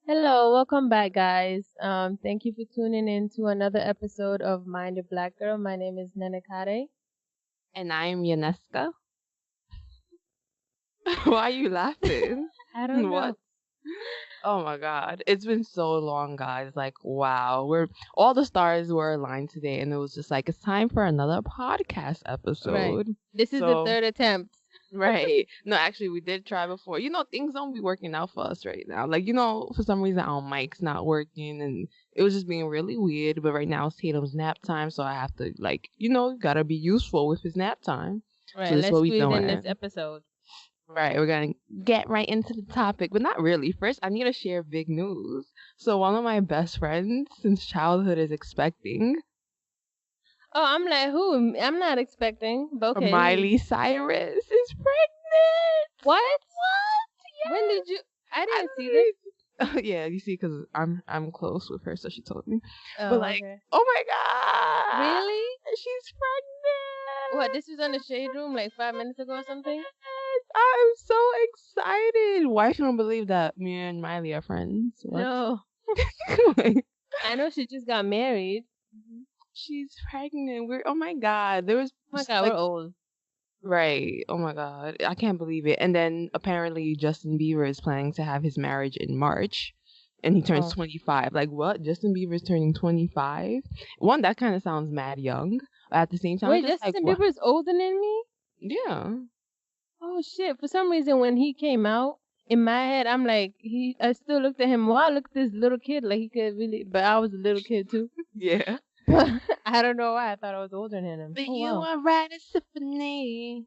Hello, welcome back, guys. Thank you for tuning in to another episode of Mind Your Black Girl. My name is Nenekade. And I'm Yaneska. Why are you laughing? I don't What? know. Oh my god. It's been so long, guys. Like, wow. We're all the stars were aligned today and it was just like it's time for another podcast Right. episode. This is the So third attempt. right. No, actually we did try before. Things don't be working out for us right now. Like, for some reason our mic's not working and it was just being really weird. But right now it's Tatum's nap time, so I have to gotta be useful with his nap time. So Right. this is Let's what we squeeze in this doing. episode. Right, we're gonna get right into the topic, but not really. First, I need to share big news. So, one of my best friends since childhood is expecting. Oh, I'm like, who? I'm not expecting. But okay, who? Miley Cyrus is pregnant. What? What? When Yes. did you? I I didn't see this. don't yeah, you see, because I'm close with her, so she told me. But Oh, like, okay. oh my god, Really? she's pregnant. What? This was on the shade room like 5 minutes ago or something? Yes, I'm so excited. Why she don't believe that me and Miley are friends? What? No. Like, I know she just got married. she's pregnant. Oh my god. There was Oh my God, we're like old. right. Oh my god. I can't believe it. And then apparently Justin Bieber is planning to have his marriage in March and he turns Oh. 25. Like what? Justin Bieber is turning 25? One, that kind of sounds mad young. But at the same time, Wait, it's just like Justin what? Bieber's older than me? Yeah. Oh shit! For some reason, when he came out, in my head, I'm like, I still looked at him. Wow, look at this little kid. Like he could really, but I was a little kid too. Yeah. I don't know why I thought I was older than him. But Oh you wow. are writing symphony.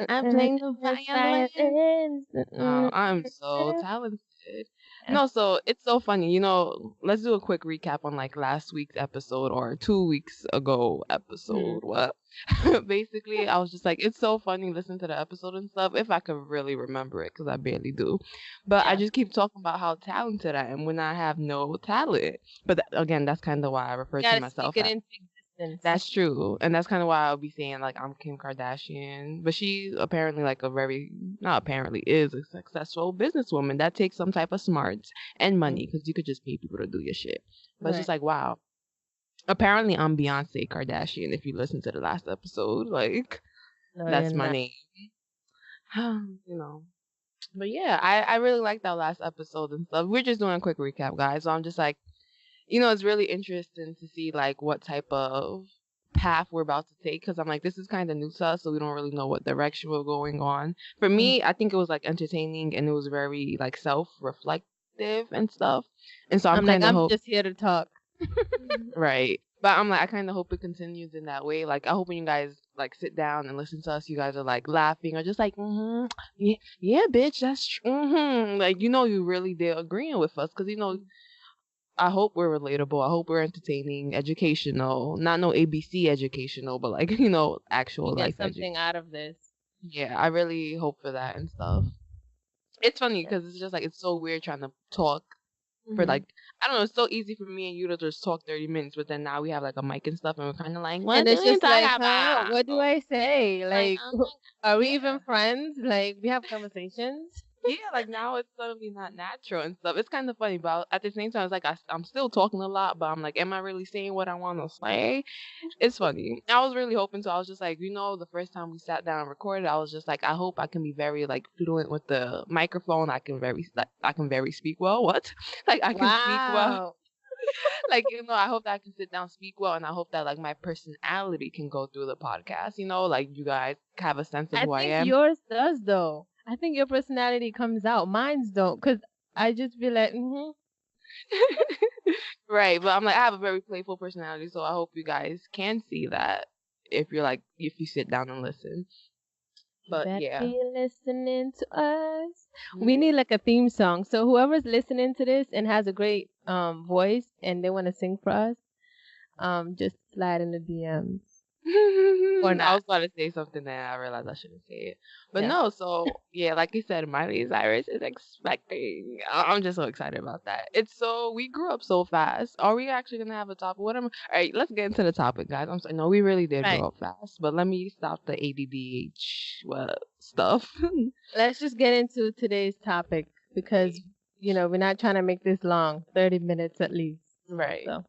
I'm And playing the the violin. Oh, I'm so violin. talented. No, so it's so funny. Let's do a quick recap on like last week's episode or 2 weeks ago episode. Mhm. What? Basically, I was just like, it's so funny listening to the episode and stuff if I could really remember it because I barely do. But I Yeah, just keep talking about how talented I am when I have no talent. But again, that's kind of why I refer you to gotta speak myself it as. into existence. That's true. And that's kind of why I'll be saying, like, I'm Kim Kardashian. But she apparently, like, not apparently, is a successful businesswoman that takes some type of smarts and Mhm. money because you could just pay people to do your shit. But it's just Right. like, wow. Apparently, I'm Beyonce Kardashian if you listen to the last episode. Like, No, you're that's my not. name. you know. But yeah, I really liked that last episode and stuff. We're just doing a quick recap, guys. So I'm just like, it's really interesting to see like what type of path we're about to take because I'm like, this is kind of new to us, so we don't really know what direction we're going on. For Mhm. me, I think it was like entertaining and it was very like self-reflective and stuff. And so I'm I'm like, kind of I'm hope just here to talk. right. But I'm like, I kind of hope it continues in that way. Like, I hope when you guys like sit down and listen to us, you guys are like laughing or just like, yeah, yeah, bitch, that's true. Like, you really did agreeing with us because I hope we're relatable. I hope we're entertaining, educational, not no ABC educational, but like, You actual get life education. something out of this. Yeah, I really hope for that and stuff. It's funny Yeah. because it's just like, it's so weird trying to talk for Mhm. like, I don't know, it's so easy for me and you to just talk 30 minutes, but then now we have like a mic and stuff and we're kind of like, And what do it's we just like, talk huh? about? What do I say? Like, Like, oh my, are we yeah. even friends? Like, we have conversations? Yeah, like now it's suddenly not natural and stuff. It's kind of funny, but at the same time, it's like I'm still talking a lot, but I'm like, am I really saying what I want to say? It's funny. I was really hoping to. I was just like, the first time we sat down and recorded, I was just like, I hope I can be very like fluent with the microphone. I can very speak well. What? Like I can speak well. Wow. Like I hope that I can sit down, speak well, and I hope that like my personality can go through the podcast. Like you guys have a sense of I who I think am. yours does, though. I think your personality comes out. Mine's don't. Because I just be like, Right, but I'm like I have a very playful personality, so I hope you guys can see that if you sit down and listen. you But better yeah. be listening to us. We need like a theme song. So whoever's listening to this and has a great voice and they want to sing for us, just slide in the DMs. Or I not. was about to say something and I realized I shouldn't say it. But Yeah. no, so yeah, like you said, Miley Cyrus is expecting. I'm just so excited about that. We grew up so fast. Are we actually gonna have a topic? All right, let's get into the topic, guys. I'm sorry. No, we really did Right. grow up fast. But let me stop the ADDH stuff. Let's just get into today's topic because we're not trying to make this long, 30 minutes at least. Right. So,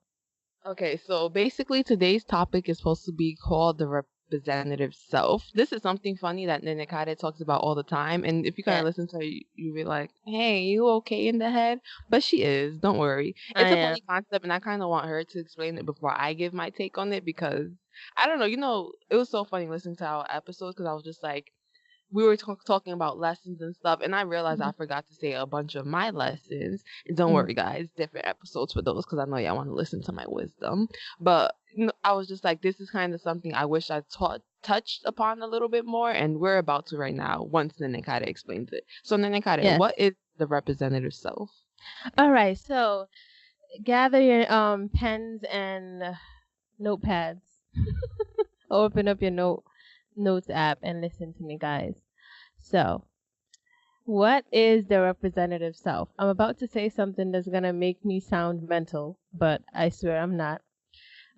Okay, so basically today's topic is supposed to be called the representative self. This is something funny that Nenekade talks about all the time, and if you kind yeah, of listen to her, you be like, "Hey, you okay in the head?" But she is. Don't worry. I It's a am. funny concept, and I kind of want her to explain it before I give my take on it because I don't know. It was so funny listening to our episodes because I was just like, we were talking about lessons and stuff, and I realized I Mhm. forgot to say a bunch of my lessons. And don't Mhm. worry, guys, different episodes for those because I know y'all want to listen to my wisdom. But I was just like, this is kind of something I wish I touched upon a little bit more, and we're about to right now once Nenekade explains it. So Nenekade, Yes. what is the representative self? All right. So, gather your pens and notepads. Open up your notes app and listen to me, guys. So, what is the representative self? I'm about to say something that's gonna make me sound mental, but I swear I'm not.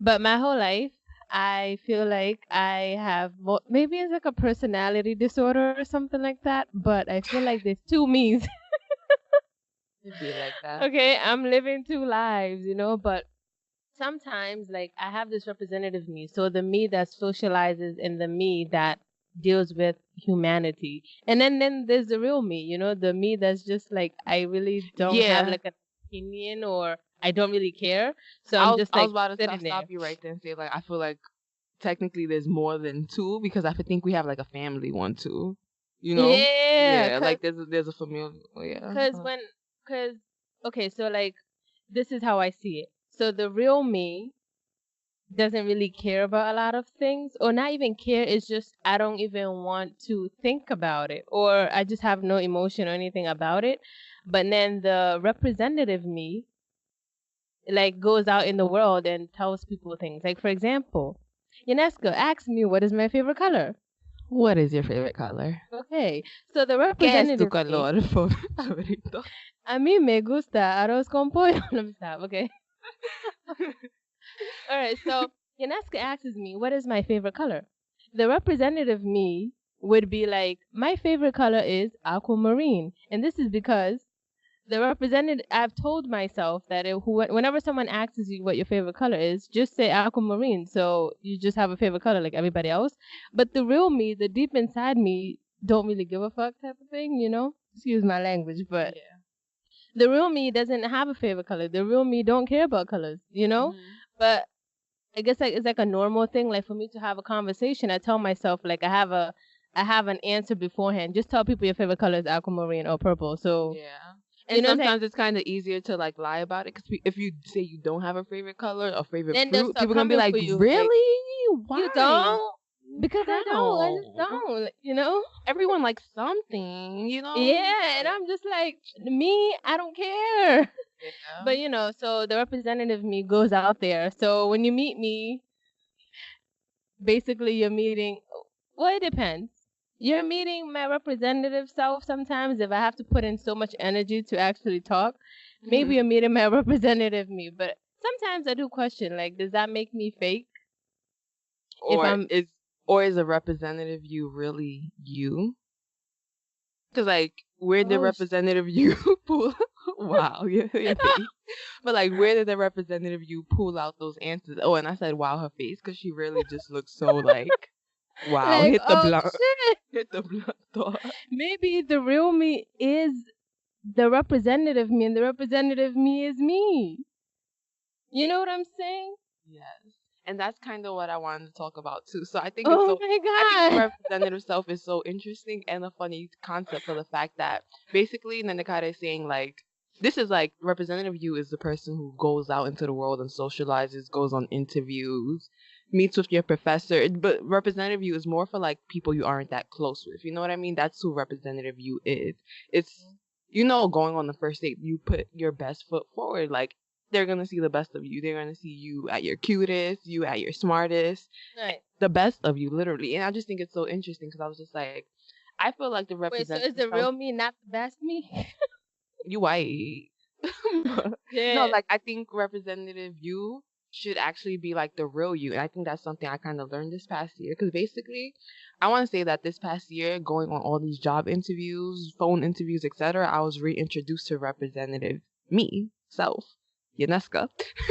But my whole life, I feel like I have maybe it's like a personality disorder or something like that. But I feel like there's two me's. It'd be like that. Okay, I'm living two lives, but sometimes like I have this representative me. So the me that socializes and the me that deals with humanity. And then there's the real me, the me that's just like I really don't have Yeah, like an opinion or I don't really care. So I I'm was just I was like about to sitting there. stop you right there and say like I feel like technically there's more than two because I think we have like a family one too. You know? Yeah, Yeah, like there's a familial. Oh, yeah. cause when cause okay, so like this is how I see it. So the real me doesn't really care about a lot of things or not even care, it's just I don't even want to think about it or I just have no emotion or anything about it. But then the representative me like goes out in the world and tells people things. Like for example, Yaneska asked me what is my favorite color. What is your favorite color? Okay, so the ¿Qué es tu representative me, color favorito? a mí me gusta arroz con pollo. Let me stop, okay. All right, so Yaneska asks me, what is my favorite color? The representative me would be like, my favorite color is aquamarine. And this is because the representative, I've told myself that whenever someone asks you what your favorite color is, just say aquamarine. So you just have a favorite color like everybody else. But the real me, the deep inside me, don't really give a fuck type of thing. Excuse my language, but Yeah. the real me doesn't have a favorite color. The real me don't care about colors. Hmm. But I guess like it's like a normal thing. Like for me to have a conversation, I tell myself like I have an answer beforehand. Just tell people your favorite color is aquamarine or purple. So Yeah. you And know what I'm saying? sometimes it's kind of easier to like lie about it because if you say you don't have a favorite color or favorite Then they'll fruit, start people gonna be coming like, for you. Like "Really? you Why? don't because I don't. I just How?" don't. Everyone likes something. Yeah, and I'm just like me. I don't care. Yeah. But so the representative me goes out there. So when you meet me, basically you're meeting. Well, it depends. You're meeting my representative self sometimes if I have to put in so much energy to actually talk. Hmm. Maybe you're meeting my representative me, but sometimes I do question like, does that make me fake? If Or I'm is or is a representative you really you? Because like where did oh representative you pull? Wow, your face. But like where did the representative you pull out those answers? Oh, and I said wow her face because she really just looks so like wow. like Hit the oh blunt. shit, Hit the blunt door. maybe the real me is the representative me, and the representative me is me. You know what I'm saying? Yes. And that's kind of what I wanted to talk about too. So Oh I think the my god. representative self is so interesting and a funny concept for the fact that basically Nenekade is saying like this is like representative you is the person who goes out into the world and socializes, goes on interviews, meets with your professor. But representative you is more for like people you aren't that close with. You know what I mean? That's who representative you is. It's going on the first date, you put your best foot forward. Like they're gonna see the best of you. They're gonna see you at your cutest, you at your smartest, Right. the best of you, literally. And I just think it's so interesting because I was just like, I feel like the Wait, so representative is the self, real me not the best me? you white. No, Yeah. like I think representative you should actually be like the real you. And I think that's something I kind of learned this past year. Because basically, I want to say that this past year, going on all these job interviews, phone interviews, etc., I was reintroduced to representative me, self, Yaneska,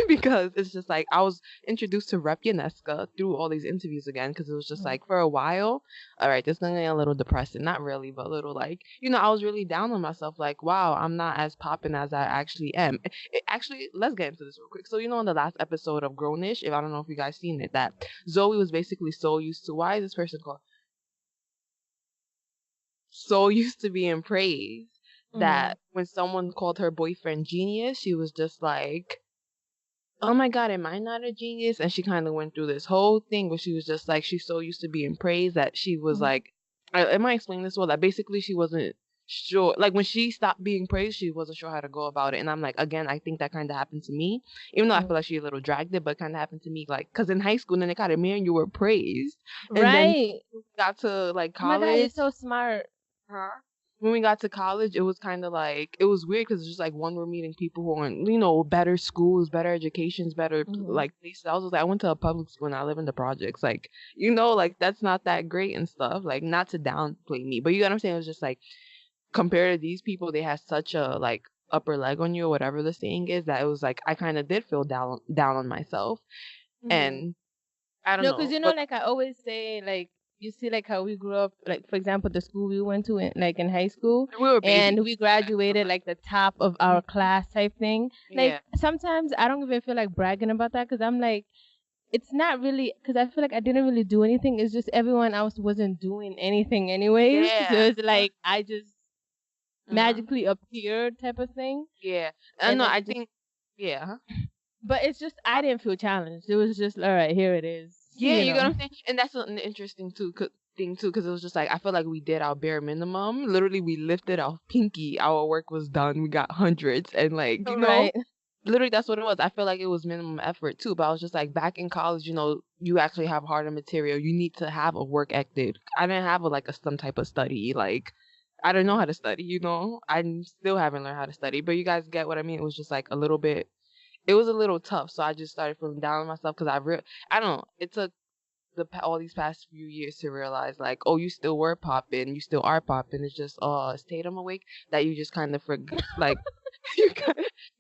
because it's just like I was introduced to Rep Yaneska through all these interviews again. Because it was just like for a while, all right, this gonna get a little depressing. Not really, but a little like, I was really down on myself. Like, wow, I'm not as popping as I actually am. Actually, let's get into this real quick. So, in the last episode of Grownish, if I don't know if you guys seen it, that Zoe was basically so used to, why is this person called? So used to being praised that when someone called her boyfriend genius, she was just like, oh my God, am I not a genius? And she kind of went through this whole thing where she was just like, she's so used to being praised that she was like, am I explaining this well? That basically she wasn't sure. Like when she stopped being praised, she wasn't sure how to go about it. And I'm like, again, I think that kind of happened to me, even though I feel like she a little dragged it, but kind of happened to me. Like, because in high school, Nenekade, man, you were praised. And then Right. got to like Oh my God, you're college. so smart. When we got to college, it was kind of like, it was weird because it's just like, one, we're meeting people who are in, better schools, better educations, better like places. I was just like, I went to a public school and I live in the projects. Like, like that's not that great and stuff. Like, not to downplay me, but you know what I'm saying? It was just like, compared to these people, they had such a like upper leg on you or whatever the saying is, that it was like, I kind of did feel down on myself. And I don't No, know. because But like I always say, like you see, like how we grew up, like for example, the school we went to, in high school, we were babies. and we graduated like the top of our class type thing. Like sometimes I don't even feel like bragging about that because I'm like, it's not really, because I feel like I didn't really do anything. It's just everyone else wasn't doing anything anyways. So it's like I just magically appeared type of thing. Yeah. And no, I think, But it's just, I didn't feel challenged. It was just, all right, here it is. Yeah, you know what I'm saying? And that's an interesting thing too, because it was just like, I feel like we did our bare minimum. Literally, we lifted our pinky. Our work was done. We got hundreds. And like, literally that's what it was. I feel like it was minimum effort too. But I was just like, back in college, you actually have harder material. You need to have a work ethic. I didn't have some type of study. Like, I don't know how to study, I still haven't learned how to study. But you guys get what I mean? It was just like it was a little tough. So I just started feeling down on myself because I don't know. It took all these past few years to realize, like, oh, you still were popping, you still are popping. It's just, is Tatum awake? That you just kind of forgot, like,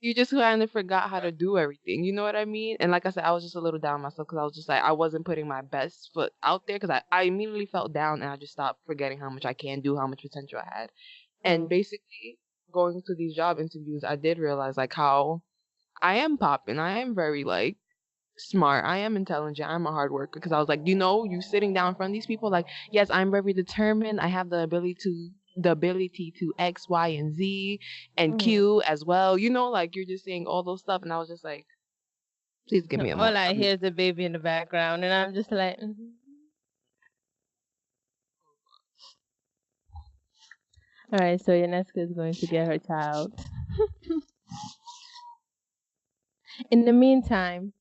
you just kind of forgot how to do everything. You know what I mean? And like I said, I was just a little down on myself because I was just like, I wasn't putting my best foot out there because I immediately felt down and I just stopped forgetting how much I can do, how much potential I had. And basically, going to these job interviews, I did realize, like, how I am popping. I am very, like, smart. I am intelligent. I'm a hard worker because I was like, you sitting down in front of these people, like, yes, I'm very determined. I have the ability to X, Y, and Z and Q as well. Like, you're just saying all those stuff, and I was just like, please give me a moment. All I hear is the baby in the background, and I'm just like, All right, so Yaneska is going to get her child. In the meantime,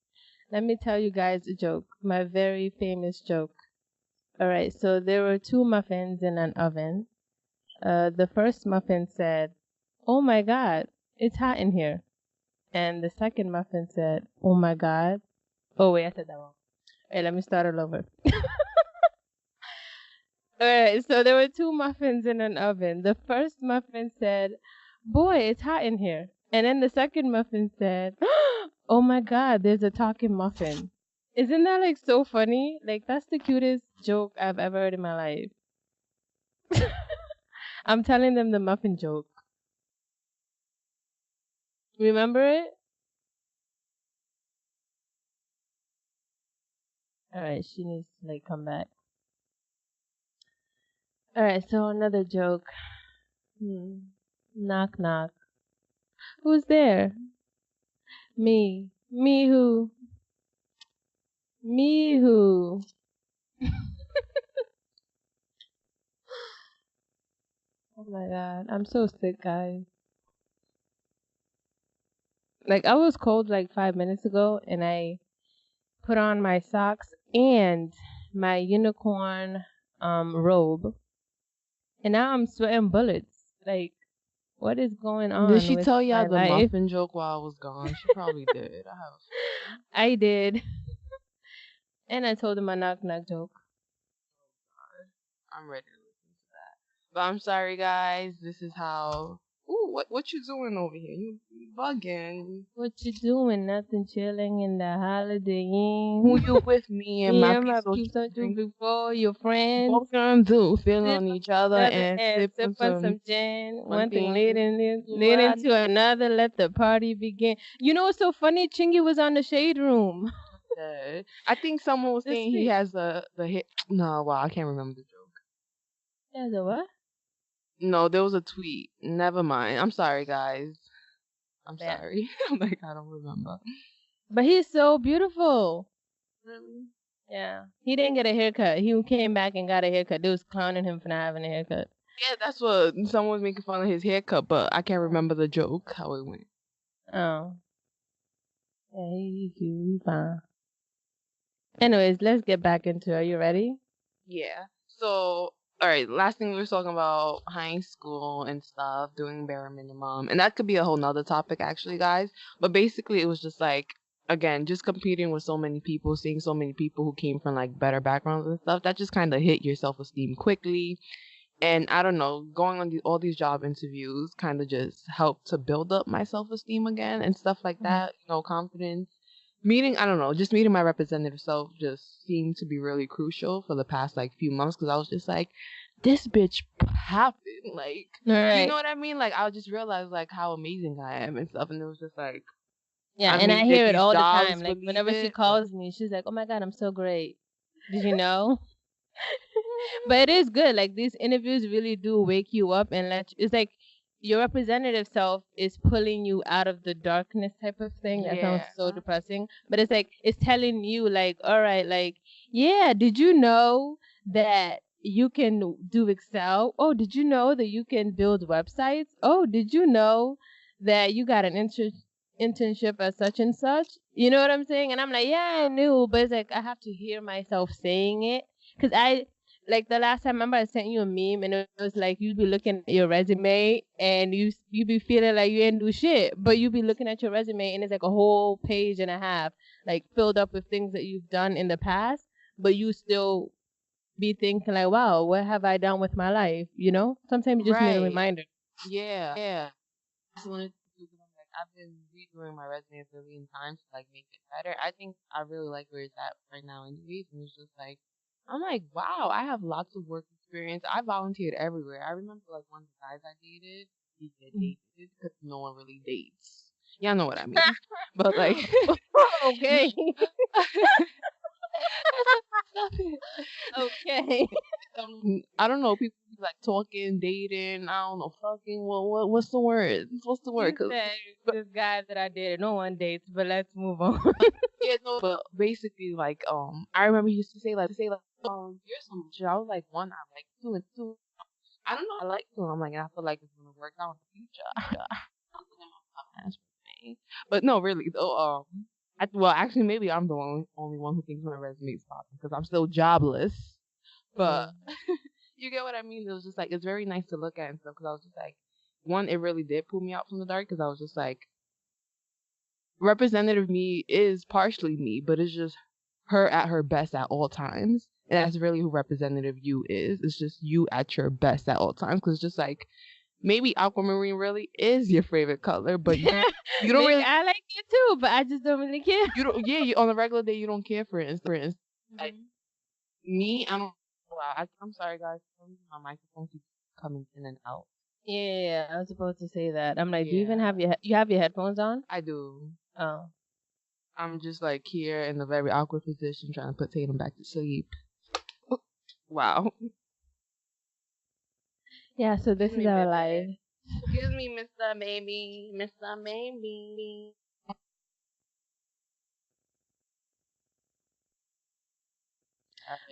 let me tell you guys a joke, my very famous joke. All right, so there were 2 muffins in an oven. The first muffin said, "Oh my God, it's hot in here." And the second muffin said, "Oh my God." Oh wait, I said that wrong. Hey, let me start all over. Alright, so there were 2 muffins in an oven. The first muffin said, "Boy, it's hot in here." And then the second muffin said, "Oh my God, there's a talking muffin." Isn't that like so funny? Like that's the cutest joke I've ever heard in my life. I'm telling them the muffin joke. Remember it? Alright, she needs to like come back. Alright, so another joke. Knock knock. Who's there? Me. Me who? Me who? Oh my God, I'm so sick, guys. Like I was cold like 5 minutes ago and I put on my socks and my unicorn robe. And now I'm sweating bullets. Like, what is going on? Did she tell y'all the life? muffin joke while I was gone? She probably did. I did. And I told him a knock knock joke. I'm ready to listen to that. But I'm sorry, guys. This is how. Ooh, what you doing over here? You bugging? What you doing? Nothing, chilling in the holiday inn. Who you with me and Me my and my piece of peeps don't do drink? before your friends. What we gonna do? Feel Sip on on each other each other and and sip sip on on some some gin. one One thing thing. lead into another. Let the party begin. You know what's so funny? Chingy was on the Shade Room. I think someone was This saying he week. has the hit. No, wow, I can't remember the joke. Yeah, the what? No, there was a tweet. Never mind. I'm sorry, guys. I'm Yeah. sorry. I'm like, I don't remember. But he's so beautiful. Really? Yeah. He didn't get a haircut. He came back and got a haircut. They was clowning him for not having a haircut. Yeah, that's what someone was making fun of his haircut, but I can't remember the joke, how it went. Oh. Yeah, he cute. He fine. Anyways, let's get back into it. Are you ready? Yeah. So, all right, last thing we were talking about high school and stuff, doing bare minimum. And that could be a whole nother topic, actually, guys. But basically, it was just like, again, just competing with so many people, seeing so many people who came from like better backgrounds and stuff, that just kind of hit your self esteem quickly. And I don't know, going on all these job interviews kind of just helped to build up my self esteem again and stuff like that, confidence. I don't know, just meeting my representative self just seemed to be really crucial for the past like few months because I was just like, this bitch happened. Like, you know what I mean? Like, I just realized like how amazing I am and stuff. And it was just like, yeah, and I hear it all the time. Like, whenever she calls me, she's like, oh my God, I'm so great. Did you know? But it is good. Like, these interviews really do wake you up and it's like your representative self is pulling you out of the darkness type of thing. That sounds so depressing. But it's like, it's telling you, like, all right, like, yeah, did you know that you can do Excel? Oh, did you know that you can build websites? Oh, did you know that you got an internship at such and such? You know what I'm saying? And I'm like, yeah, I knew. But it's like, I have to hear myself saying it. Because like the last time, remember I sent you a meme and it was like you'd be looking at your resume and you be feeling like you didn't do shit, but you'd be looking at your resume and it's like a whole page and a half, like filled up with things that you've done in the past, but you still be thinking like, wow, what have I done with my life? You know, sometimes you just need a reminder. Yeah. I wanted to do because I'm like, I've been redoing my resume a million times to like make it better. I think I really like where it's at right now, anyways, and it's just like. I'm like, wow, I have lots of work experience. I volunteered everywhere. I remember like one of the guys I dated, he get dated because no one really dates. Y'all know what I mean. But like, okay. Stop it. Okay. I don't know. People be like talking, dating. I don't know, fucking. What's the word? What's the word? You said this guy that I dated, no one dates. But let's move on. Yeah, no, but basically, like, I remember he used to say, you're so much. I was like, one, I like two, and two. I don't know, I like two. I'm like, I feel like it's gonna work out in the future. But no, really, though, well, actually, maybe I'm the only one who thinks my resume is popping because I'm still jobless. But you get what I mean? It was just like, it's very nice to look at and stuff because I was just like, one, it really did pull me out from the dark because I was just like, representative me is partially me, but it's just her at her best at all times. And that's really who representative you is. It's just you at your best at all times. Because it's just like, maybe aquamarine really is your favorite color, but you don't really. I like it too, but I just don't really care. You don't. Yeah, on a regular day, you don't care for it. For instance, like me, I don't. Wow, I'm sorry, guys. My microphone keeps coming in and out. Yeah, I was supposed to say that. I'm like, do you even have you have your headphones on? I do. Oh. I'm just like here in a very awkward position trying to put Tatum back to sleep. Wow. Yeah, so this is our life. Excuse me, Mr. Baby. Mr. Baby.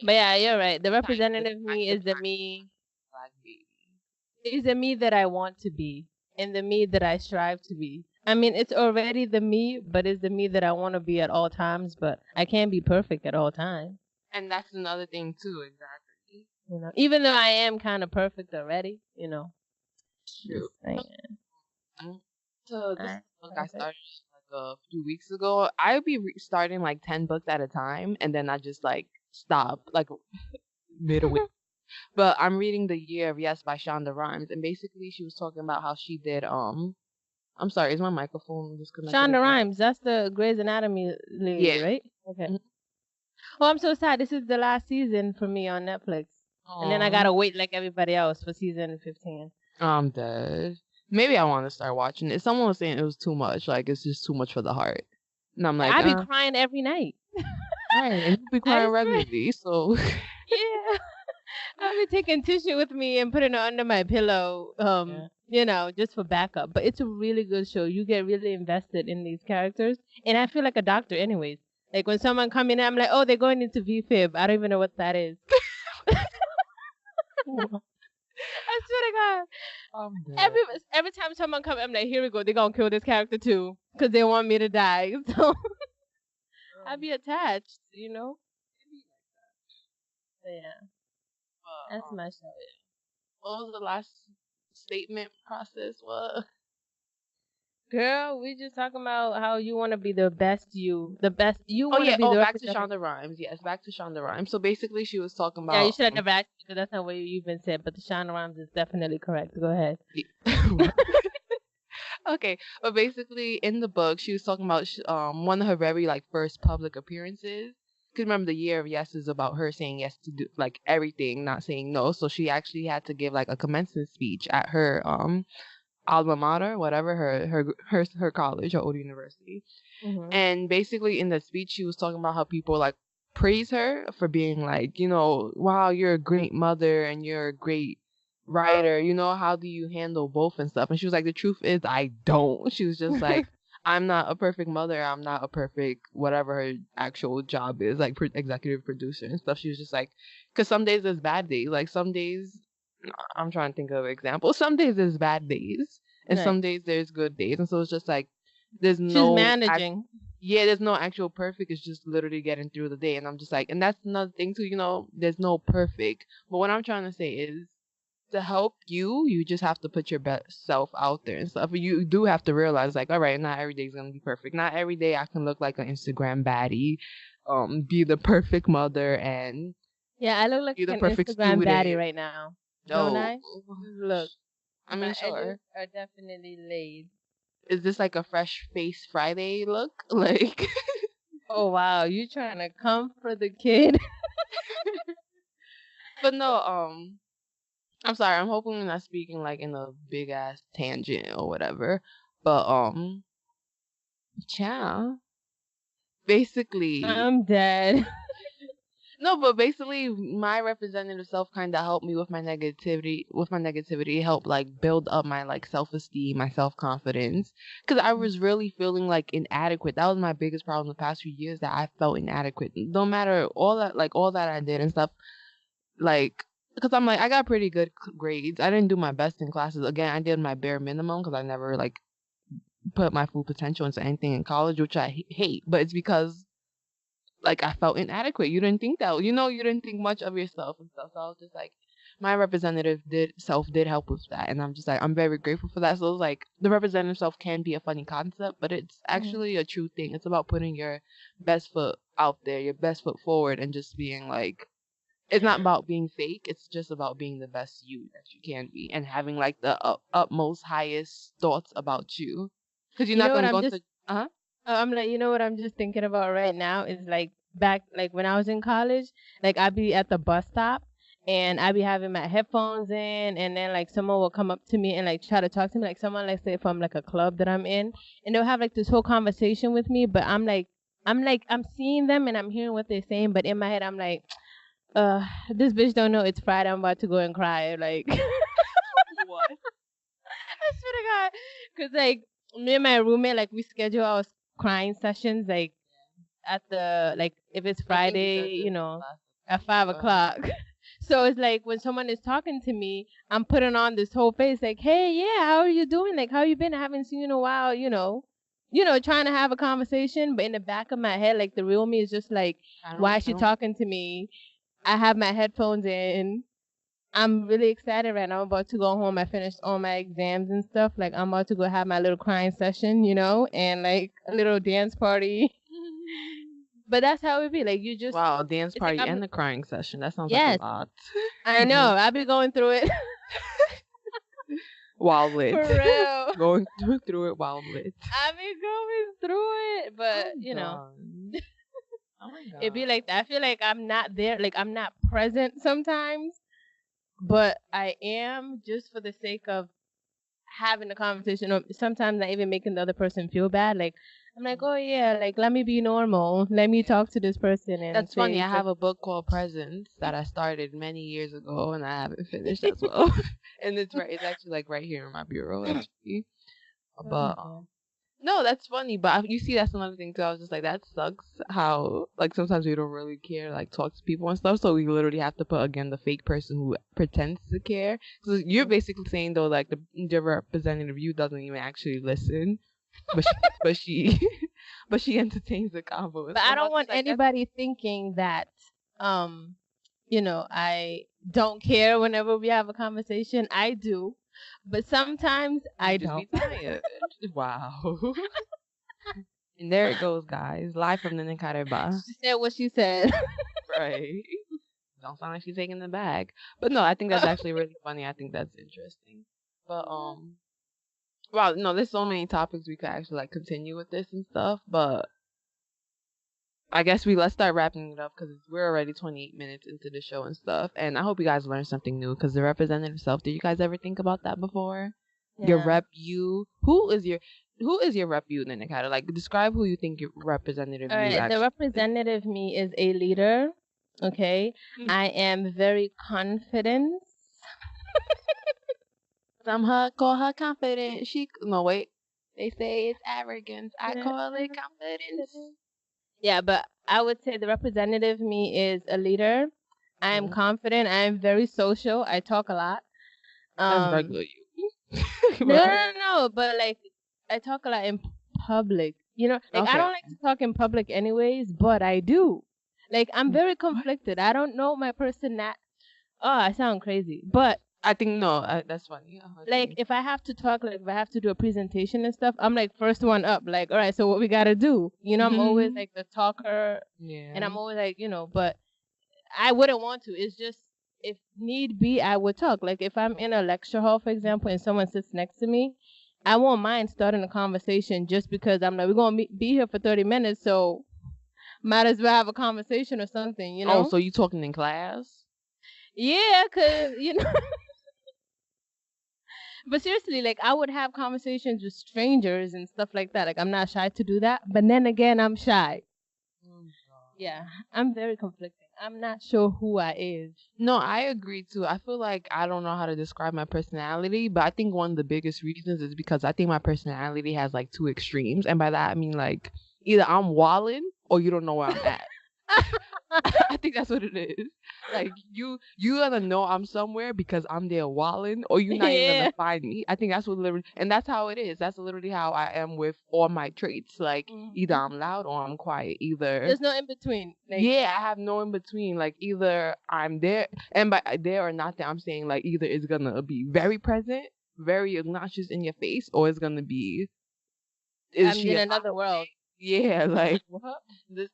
But yeah, you're right. The representative me is the me. Black baby. Is the me that I want to be and the me that I strive to be. I mean, it's already the me, but it's the me that I want to be at all times, but I can't be perfect at all times. And that's another thing too, exactly. You know, even though I am kind of perfect already, you know. True. So this book I started like a few weeks ago. I'd be starting like 10 books at a time, and then I just like stop like midway. But I'm reading The Year of Yes by Shonda Rhimes, and basically she was talking about how she did. I'm sorry, is my microphone disconnected Shonda again? Rhimes, that's the Grey's Anatomy lady, Yeah. right? Okay. Mhm. Oh, I'm so sad. This is the last season for me on Netflix. And then I Aw. gotta wait like everybody else for season 15. I'm dead. Maybe I want to start watching it. Someone was saying it was too much. Like, it's just too much for the heart. And I'm like, I be crying every night. right. And you be I crying swear. regularly, so. Yeah. I be taking tissue with me and putting it under my pillow, you know, just for backup. But it's a really good show. You get really invested in these characters. And I feel like a doctor anyways. Like when someone come in, I'm like, oh, they're going into VFib. I don't even know what that is. I swear to God. Every time someone comes, I'm like, here we go. They're going to kill this character too. Because they want me to die. So I be attached, you know? Yeah. That's my show. What was the last statement process? What? Girl, we just talking about how you want to be the best you. The best. You Oh, want to yeah. be the Back to representative. Shonda Rhimes. Yes, back to Shonda Rhimes. So basically, she was talking about. Yeah, you should have never asked because that's not what you even said. But the Shonda Rhimes is definitely correct. Go ahead. Okay, but basically in the book, she was talking about one of her very like first public appearances. Because remember, The Year of Yes is about her saying yes to do like everything, not saying no. So she actually had to give like a commencement speech at her alma mater, whatever her college or old university. Mm-hmm. And basically in the speech, she was talking about how people like praise her for being like, you know, wow, you're a great mother and you're a great writer. You know, how do you handle both and stuff? And she was like, the truth is, I don't. She was just like, I'm not a perfect mother. I'm not a perfect whatever her actual job is, like executive producer and stuff. She was just like, because some days there's bad days. Like some days, I'm trying to think of an example. Some days there's bad days, and some days there's good days. And so it's just like, there's no. She's managing. There's no actual perfect. It's just literally getting through the day. And I'm just like, and that's another thing too, you know, there's no perfect. But what I'm trying to say is, to help you, you just have to put your best self out there and stuff. You do have to realize, like, all right, not every day is gonna be perfect. Not every day I can look like an Instagram baddie, be the perfect mother, and yeah, I look like be the an perfect Instagram student. baddie right now. Don't I? Look, I mean, my sure. edges are definitely laid. Is this like a fresh face Friday look? Like, oh wow, you trying to come for the kid? But no, I'm sorry. I'm hoping I'm not speaking like in a big ass tangent or whatever. But yeah. Basically, I'm dead. no, but basically, my representative self kind of helped me with my negativity. With my negativity, helped like build up my like self esteem, my self confidence, because I was really feeling like inadequate. That was my biggest problem the past few years. That I felt inadequate. No matter all that I did and stuff, like. Because I'm like, I got pretty good grades. I didn't do my best in classes. Again, I did my bare minimum because I never, like, put my full potential into anything in college, which I hate. But it's because, like, I felt inadequate. You didn't think that. You know, you didn't think much of yourself and stuff. So I was just like, my representative did help with that. And I'm just like, I'm very grateful for that. So it's like, the representative self can be a funny concept, but it's actually a true thing. It's about putting your best foot out there, your best foot forward, and just being like, it's not about being fake. It's just about being the best you that you can be and having like the utmost highest thoughts about you. Because you're not going to go to. I'm like, you know what I'm just thinking about right now is like back, like when I was in college, like I'd be at the bus stop and I'd be having my headphones in and then like someone will come up to me and like try to talk to me, like someone like say from like a club that I'm in, and they'll have like this whole conversation with me, but I'm seeing them and I'm hearing what they're saying, but in my head I'm like, this bitch don't know it's Friday. I'm about to go and cry. Like, what? I swear to God, because like me and my roommate, like we schedule our crying sessions like at the like if it's Friday, you know, at 5 o'clock. So it's like when someone is talking to me, I'm putting on this whole face like, hey, yeah, how are you doing? Like, how you been? I haven't seen you in a while. You know, trying to have a conversation, but in the back of my head, like the real me is just like, why is she talking to me? I have my headphones in. I'm really excited right now. I'm about to go home. I finished all my exams and stuff. Like, I'm about to go have my little crying session, and like a little dance party. But that's how it be. Like, you just Wow, dance it's like party I'm and the crying session. That sounds like yes, a lot. I know. I've been going through it While lit. for real. Going through it while lit. I've been going through it, but Oh my god. it be like that. I feel like I'm not there. Like, I'm not present sometimes, but I am just for the sake of having a conversation, or sometimes not even making the other person feel bad. Like, I'm like, oh yeah, like, let me be normal. Let me talk to this person. And That's funny. I have a book called Presence that I started many years ago, and I haven't finished as well. And it's actually like right here in my bureau, actually. But no, that's funny. But you see, that's another thing too. I was just like, that sucks. How like sometimes we don't really care, like talk to people and stuff. So we literally have to put again the fake person who pretends to care. So you're basically saying though, like the representative, you doesn't even actually listen, but she but she entertains the convo. But I don't want anybody thinking that I don't care whenever we have a conversation. I do. But sometimes I don't. Be tired. Wow. And there it goes, guys. Live from the Nenekade bar. She said what she said. Right. Don't sound like she's taking the bag. But no, I think that's actually really funny. I think that's interesting. But wow, no, there's so many topics we could actually like continue with this and stuff, but I guess let's start wrapping it up because we're already 28 minutes into the show and stuff. And I hope you guys learned something new because the representative self, did you guys ever think about that before? Yeah. Your rep you. Who is your rep you, Nenekade? Like, describe who you think your representative you actually the representative me is a leader. Okay. I am very confident. Call her confident. No, wait. They say it's arrogance. I call it confidence. Yeah, but I would say the representative me is a leader. I am confident. I am very social. I talk a lot. That's regular you. No. But like, I talk a lot in public. Like okay. I don't like to talk in public anyways, but I do. Like, I'm very conflicted. I don't know my person that. Oh, I sound crazy, but I think that's funny. Like, if I have to talk, like if I have to do a presentation and stuff, I'm like first one up. Like, all right, so what we gotta do? I'm always like the talker, and I'm always like, but I wouldn't want to. It's just if need be, I would talk. Like, if I'm in a lecture hall, for example, and someone sits next to me, I won't mind starting a conversation just because I'm like, we're gonna be here for 30 minutes, so might as well have a conversation or something, Oh, so you talking in class? Yeah, cause But seriously, like, I would have conversations with strangers and stuff like that. Like, I'm not shy to do that. But then again, I'm shy. Yeah, I'm very conflicted. I'm not sure who I is. No, I agree too. I feel like I don't know how to describe my personality, but I think one of the biggest reasons is because I think my personality has like two extremes. And by that, I mean like either I'm wildin' or you don't know where I'm at. I think that's what it is. Like, you gonna know I'm somewhere because I'm there wildin', or you're not even gonna find me. I think that's what literally, and that's how it is. That's literally how I am with all my traits. Like, either I'm loud or I'm quiet. There's no in between. Like, yeah, I have no in between. Like, either I'm there, and by there or not there, I'm saying like either it's gonna be very present, very obnoxious in your face, or it's gonna be I'm in another world. Yeah, like what?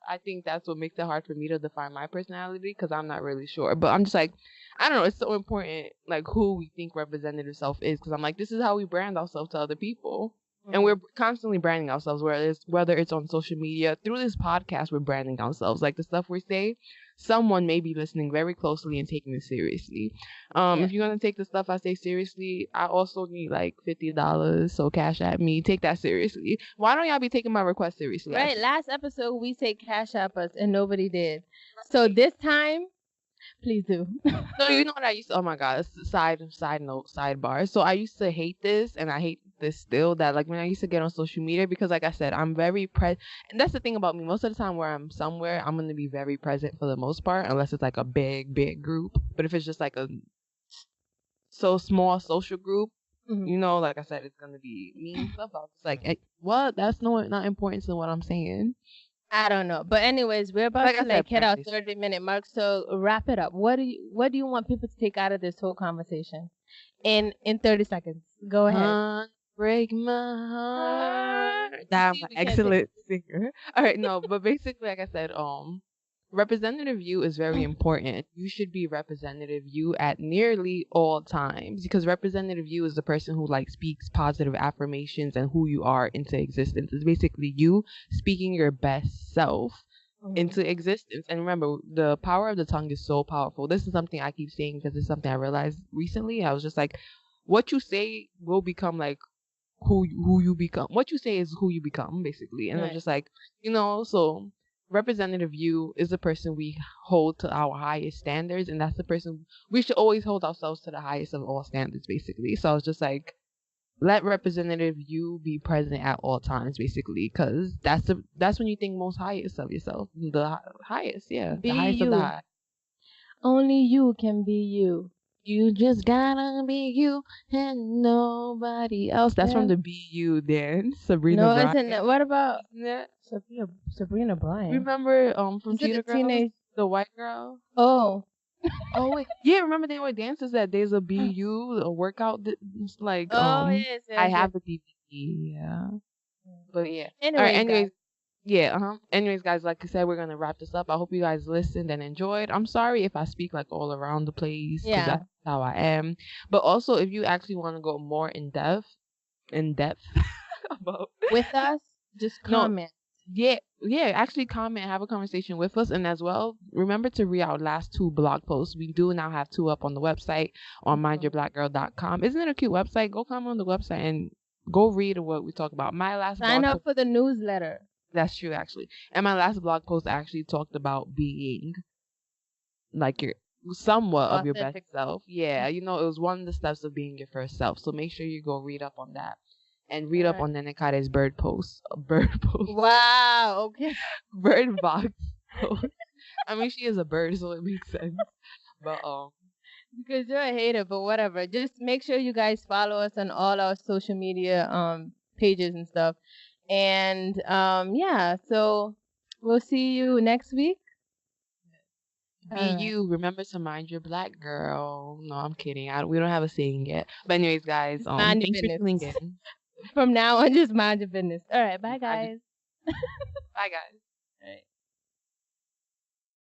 I think that's what makes it hard for me to define my personality because I'm not really sure. But I'm just like, I don't know. It's so important, like who we think representative self is, because I'm like, this is how we brand ourselves to other people, and we're constantly branding ourselves. Whether it's on social media, through this podcast, we're branding ourselves. Like the stuff we say, someone may be listening very closely and taking it seriously. If you're gonna take the stuff I say seriously, I also need like $50, so cash at me. Take that seriously. Why don't y'all be taking my request seriously? Right. Last episode we said cash at us and nobody did. So this time, please do. So you know what I used to, oh my god, side note, sidebar. So I used to hate this, and I hate this still, that like when I used to get on social media, because like I said, I'm very and that's the thing about me. Most of the time where I'm somewhere, I'm going to be very present for the most part, unless it's like a big group. But if it's just like a so small social group, like I said, it's going to be me and stuff. I was just like, hey, what? That's not important to what I'm saying. I don't know. But anyways, we're about Like to I said, hit our practice. 30-minute mark. So wrap it up. What do you want people to take out of this whole conversation in 30 seconds? Go ahead. Break my heart. Damn, See, an we can't take excellent singer. All right, no, but basically, like I said, representative you is very important. You should be representative you at nearly all times because representative you is the person who like speaks positive affirmations and who you are into existence. It's basically you speaking your best self into existence. And remember, the power of the tongue is so powerful. This is something I keep saying because it's something I realized recently. I was just like, what you say will become like who you become. What you say is who you become, basically. And I'm Right. just like, so representative you is the person we hold to our highest standards, and that's the person we should always hold ourselves to the highest of all standards, basically. So I was just like, let representative you be present at all times, basically, because that's when you think most highest of yourself, the highest, yeah, Be the highest of the you. high. Only you can be you. You just gotta be you and nobody else. That's from Yeah. the Be You dance, Sabrina No, Bryant. isn't it? What about Isn't it? Sabrina Bryant? Remember from Is it Cheetah the Girls, teenage? the white girl? Oh. Oh wait, yeah. Remember they were dances that there's a Be You, a workout. It's like Oh yes, I yes, yes. have the DVD. Yeah, but yeah. All right. Anyways, guys. Anyways, yeah. Anyways, guys, like I said, we're gonna wrap this up. I hope you guys listened and enjoyed. I'm sorry if I speak like all around the place because Yeah. that's how I am. But also, if you actually want to go more in depth about With us, just no, comment. yeah, actually comment, have a conversation with us, and as well, remember to read our last 2 blog posts. We do now have 2 up on the website on mindyourblackgirl.com. Isn't it a cute website? Go comment on the website and go read what we talk about. My last Sign blog up post, for the newsletter. that's true actually, and my last blog post actually talked about being like your somewhat of your best Authentic. self. Yeah, it was one of the steps of being your first self. So make sure you go read up on that. And read up Alright. on Nenekade's bird post. Bird post. Wow. Okay. Bird box post. I mean, she is a bird, so it makes sense. But Because you're a hater, but whatever. Just make sure you guys follow us on all our social media pages and stuff. And yeah, so we'll see you next week. be Alright. you. Remember to mind your black girl. No, I'm kidding. We don't have a saying yet. But anyways, guys, Mind your thanks for tuning business. in. From now on, just mind your business. All right, bye guys. Bye, guys.